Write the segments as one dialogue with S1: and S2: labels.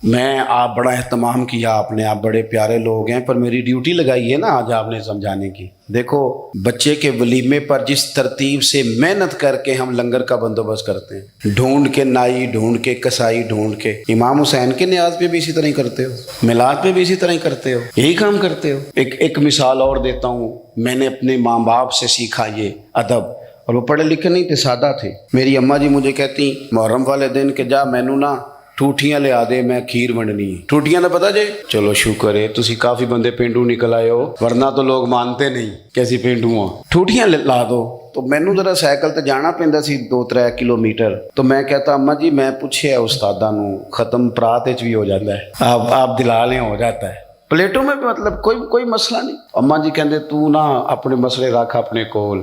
S1: میں آپ بڑا اہتمام کیا آپ نے، آپ بڑے پیارے لوگ ہیں، پر میری ڈیوٹی لگائی ہے نا آج آپ نے سمجھانے کی۔ دیکھو بچے کے ولیمے پر جس ترتیب سے محنت کر کے ہم لنگر کا بندوبست کرتے ہیں، ڈھونڈ کے نائی ڈھونڈ کے کسائی ڈھونڈ کے، امام حسین کے نیاز پہ بھی اسی طرح ہی کرتے ہو، میلاد پہ بھی اسی طرح ہی کرتے ہو، یہی کام کرتے ہو۔ ایک مثال اور دیتا ہوں، میں نے اپنے ماں باپ سے سیکھا یہ ادب، اور وہ پڑھے لکھے نہیں تھے، سادہ تھے۔ میری اماں جی مجھے کہتی محرم والے دن کہ جا مینوں نا ٹوٹیاں لے آدے، میں کھیر ونڈنی ہے۔ ٹوٹیاں دا پتا جے؟ چلو شکر ہے تسی کافی بندے پینڈو نکل آئے ہو، ورنہ تو لوگ مانتے نہیں کیسی پینڈو ہاں۔ ٹوٹیاں لا دو، تو مینوں ذرا سائیکل تے جانا پیندا سی 2-3 کلومیٹر، تو میں کہتا اماں جی میں پوچھیا استاداں نو، ختم پرات وچ بھی ہو جاتا ہے، آپ دلا لیں ہو جاتا ہے، پلیٹوں میں بھی مطلب کوئی مسئلہ نہیں۔ اماں جی کہندے تو نا اپنے مسئلے رکھ اپنے کول،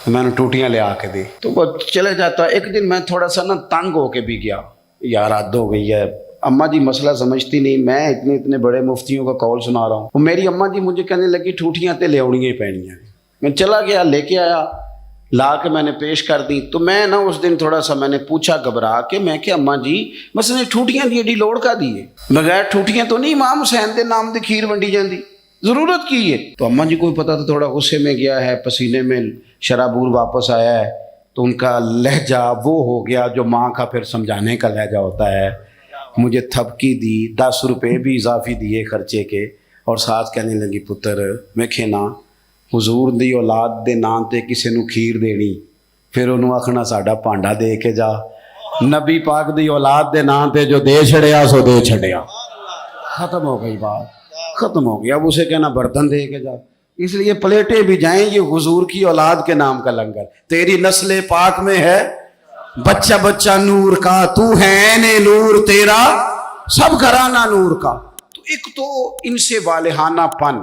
S1: میں نے ٹوٹیاں لے آ کے دی، تو وہ چلے جاتا۔ ایک دن میں تھوڑا سا نا تنگ ہو کے بھی گیا، یار حد ہو گئی ہے، اماں جی مسئلہ سمجھتی نہیں، میں اتنے بڑے مفتیوں کا قول سنا رہا ہوں، وہ میری اماں جی مجھے کہنے لگی ٹوٹیاں تے لے آنیاں پینیاں۔ میں چلا گیا، لے کے آیا، لا کے میں نے پیش کر دی۔ تو میں نا اس دن تھوڑا سا میں نے پوچھا گھبرا کے، میں کہ اماں جی مثلا ٹوٹیاں دی ایڈی لوڑ کا دی ہے، بغیر ٹوٹیاں تو نہیں امام حسین دے نام دی کھیر ونڈی جاندی، ضرورت کی ہے؟ تو اماں جی کو پتا تو تھوڑا غصے میں گیا ہے، پسینے میں شرابور واپس آیا ہے، تو ان کا لہجہ وہ ہو گیا جو ماں کا پھر سمجھانے کا لہجہ ہوتا ہے۔ مجھے تھپکی دی، 10 روپے بھی اضافی دیے خرچے کے، اور ساتھ کہنے لگی پتر میں کھینا حضور دی اولاد دے نام تے کسے نو کھیر دینی، پھر انہوں آخنا ساڈا پانڈا دے کے جا، نبی پاک دی اولاد دے نام تے جو دے چھڑیا سو دے چھڑیا، ختم ہو گئی بات، ختم ہو گیا۔ اب اسے کہنا برتن دے کے جا، اس لیے پلیٹیں بھی جائیں، یہ حضور کی اولاد کے نام کا لنگر، تیری نسل پاک میں ہے بچہ بچہ نور کا، تو ہے عین نور، تیرا سب گھرانہ نور کا۔ تو ایک تو ان سے والہانہ پن،